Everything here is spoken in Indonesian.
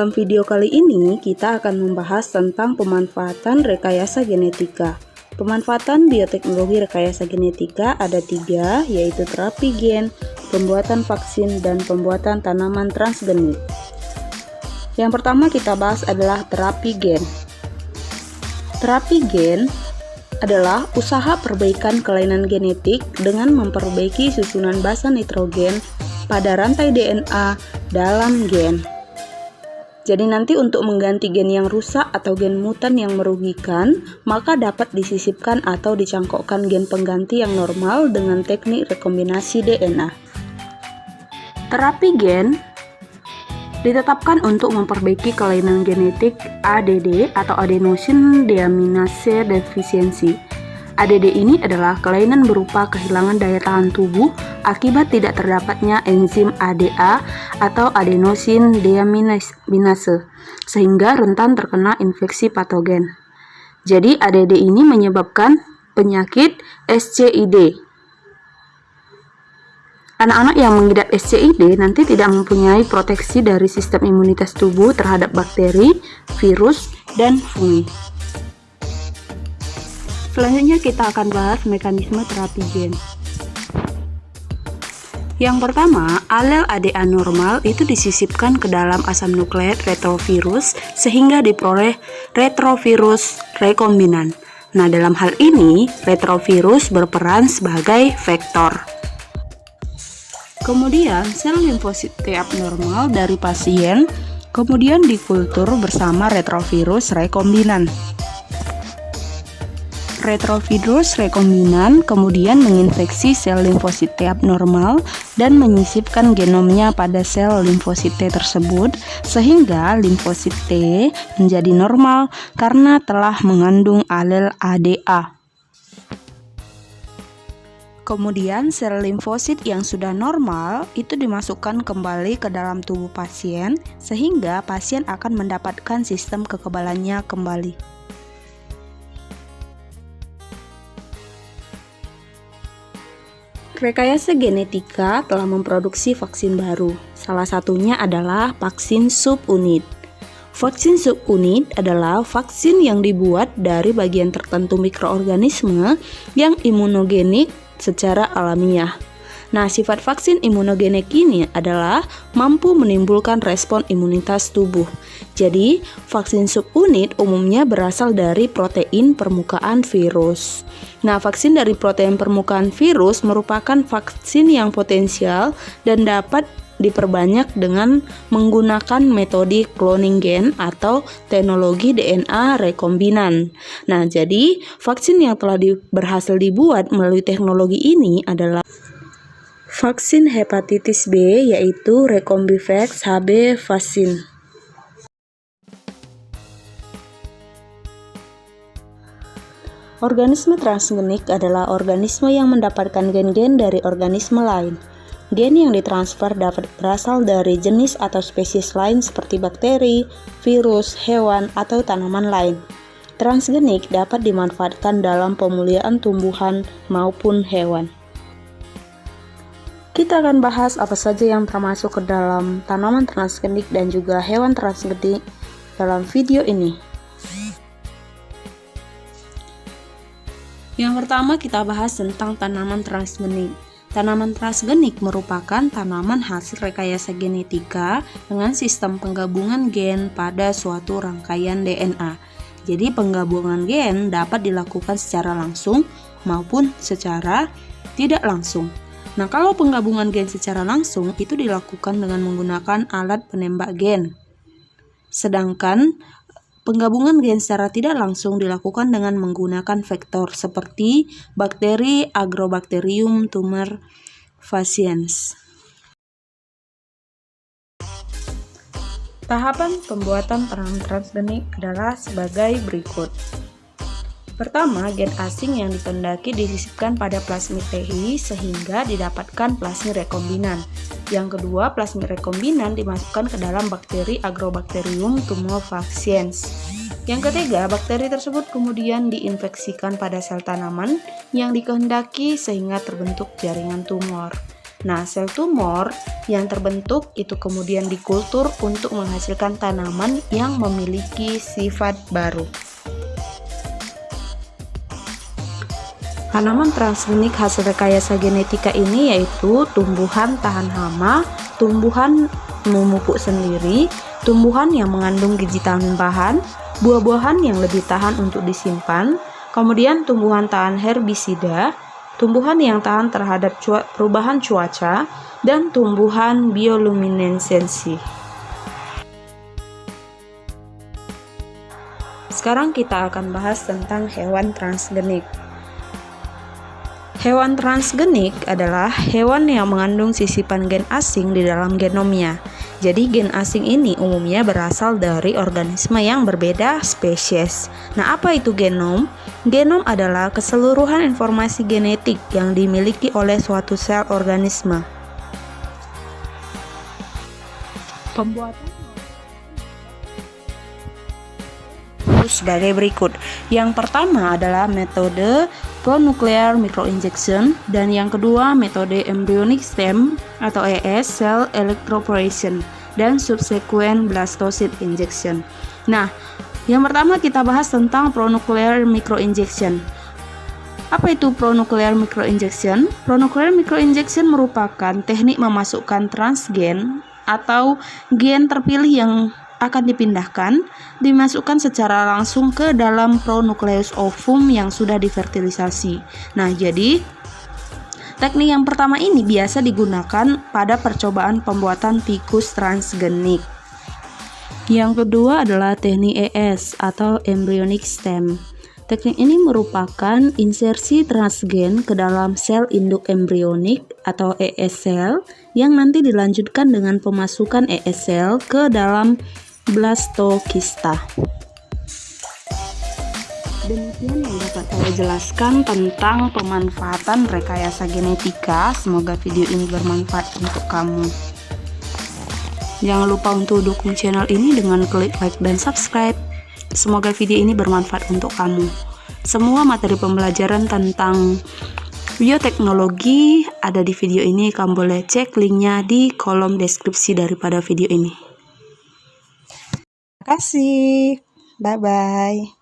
Dalam video kali ini, kita akan membahas tentang pemanfaatan rekayasa genetika. Pemanfaatan bioteknologi rekayasa genetika ada 3, yaitu terapi gen, pembuatan vaksin, dan pembuatan tanaman transgenik. Yang pertama kita bahas adalah terapi gen. Terapi gen adalah usaha perbaikan kelainan genetik dengan memperbaiki susunan basa nitrogen pada rantai DNA dalam gen. Jadi nanti untuk mengganti gen yang rusak atau gen mutan yang merugikan, maka dapat disisipkan atau dicangkokkan gen pengganti yang normal dengan teknik rekombinasi DNA. Terapi gen ditetapkan untuk memperbaiki kelainan genetik ADD atau Adenosine Deaminase Deficiency. ADD ini adalah kelainan berupa kehilangan daya tahan tubuh akibat tidak terdapatnya enzim ADA atau Adenosine Deaminase, sehingga rentan terkena infeksi patogen. Jadi ADD ini menyebabkan penyakit SCID. Anak-anak yang mengidap SCID nanti tidak mempunyai proteksi dari sistem imunitas tubuh terhadap bakteri, virus, dan fungi. Selanjutnya kita akan bahas mekanisme terapi gen. Yang pertama, alel ADA normal itu disisipkan ke dalam asam nukleat retrovirus sehingga diperoleh retrovirus rekombinan. Nah, dalam hal ini, retrovirus berperan sebagai vektor. Kemudian, sel limfosit T abnormal dari pasien kemudian dikultur bersama retrovirus rekombinan. Retrovirus rekombinan kemudian menginfeksi sel limfosit T abnormal dan menyisipkan genomnya pada sel limfosit T tersebut sehingga limfosit T menjadi normal karena telah mengandung alel ADA. Kemudian sel limfosit yang sudah normal itu dimasukkan kembali ke dalam tubuh pasien sehingga pasien akan mendapatkan sistem kekebalannya kembali. Rekayasa genetika telah memproduksi vaksin baru. Salah satunya adalah vaksin subunit. Vaksin subunit adalah vaksin yang dibuat dari bagian tertentu mikroorganisme yang imunogenik secara alamiah. Nah, sifat vaksin imunogenik ini adalah mampu menimbulkan respon imunitas tubuh. Jadi, vaksin subunit umumnya berasal dari protein permukaan virus. Nah, vaksin dari protein permukaan virus merupakan vaksin yang potensial dan dapat diperbanyak dengan menggunakan metode cloning gen atau teknologi DNA rekombinan. Nah, jadi vaksin yang telah berhasil dibuat melalui teknologi ini adalah vaksin hepatitis B, yaitu Recombivax HB vaksin. Organisme transgenik adalah organisme yang mendapatkan gen-gen dari organisme lain. Gen yang ditransfer dapat berasal dari jenis atau spesies lain seperti bakteri, virus, hewan, atau tanaman lain. Transgenik dapat dimanfaatkan dalam pemulihan tumbuhan maupun hewan. Kita akan bahas apa saja yang termasuk ke dalam tanaman transgenik dan juga hewan transgenik dalam video ini. Yang pertama kita bahas tentang tanaman transgenik. Tanaman transgenik merupakan tanaman hasil rekayasa genetika dengan sistem penggabungan gen pada suatu rangkaian DNA. Jadi penggabungan gen dapat dilakukan secara langsung maupun secara tidak langsung. Nah, kalau penggabungan gen secara langsung itu dilakukan dengan menggunakan alat penembak gen. Sedangkan penggabungan gen secara tidak langsung dilakukan dengan menggunakan vektor seperti bakteri Agrobacterium tumefaciens. Tahapan pembuatan tanaman transgenik adalah sebagai berikut. Pertama, gen asing yang dikehendaki disisipkan pada plasmid TI sehingga didapatkan plasmid rekombinan. Yang kedua, plasmid rekombinan dimasukkan ke dalam bakteri Agrobacterium tumefaciens. Yang ketiga, bakteri tersebut kemudian diinfeksikan pada sel tanaman yang dikehendaki sehingga terbentuk jaringan tumor. Nah, sel tumor yang terbentuk itu kemudian dikultur untuk menghasilkan tanaman yang memiliki sifat baru. Tanaman transgenik hasil rekayasa genetika ini yaitu tumbuhan tahan hama, tumbuhan memupuk sendiri, tumbuhan yang mengandung gizi tambahan, buah-buahan yang lebih tahan untuk disimpan, kemudian tumbuhan tahan herbisida, tumbuhan yang tahan terhadap perubahan cuaca, dan tumbuhan bioluminesensi. Sekarang kita akan bahas tentang hewan transgenik. Hewan transgenik adalah hewan yang mengandung sisipan gen asing di dalam genomnya. Jadi gen asing ini umumnya berasal dari organisme yang berbeda spesies. Nah, apa itu genom? Genom adalah keseluruhan informasi genetik yang dimiliki oleh suatu sel organisme. Pembuatan sebagai berikut. Yang pertama adalah metode pronuclear microinjection dan yang kedua metode embryonic stem atau ES cell electroporation dan subsequent blastocyst injection. Nah, yang pertama kita bahas tentang pronuclear microinjection. Apa itu pronuclear microinjection? Pronuclear microinjection merupakan teknik memasukkan transgen atau gen terpilih yang akan dipindahkan, dimasukkan secara langsung ke dalam pronukleus ovum yang sudah difertilisasi. Nah, jadi teknik yang pertama ini biasa digunakan pada percobaan pembuatan tikus transgenik. Yang kedua adalah teknik ES atau embryonic stem. Teknik ini merupakan insersi transgen ke dalam sel induk embrionik atau ES cell yang nanti dilanjutkan dengan pemasukan ES cell ke dalam blastokista. Demikian yang dapat saya jelaskan tentang pemanfaatan rekayasa genetika. Semoga video ini bermanfaat untuk kamu. Jangan lupa untuk dukung channel ini dengan klik like dan subscribe. Semoga video ini bermanfaat untuk kamu. Semua materi pembelajaran tentang bioteknologi ada di video ini. Kamu boleh cek linknya di kolom deskripsi daripada video ini. Terima kasih. Bye-bye.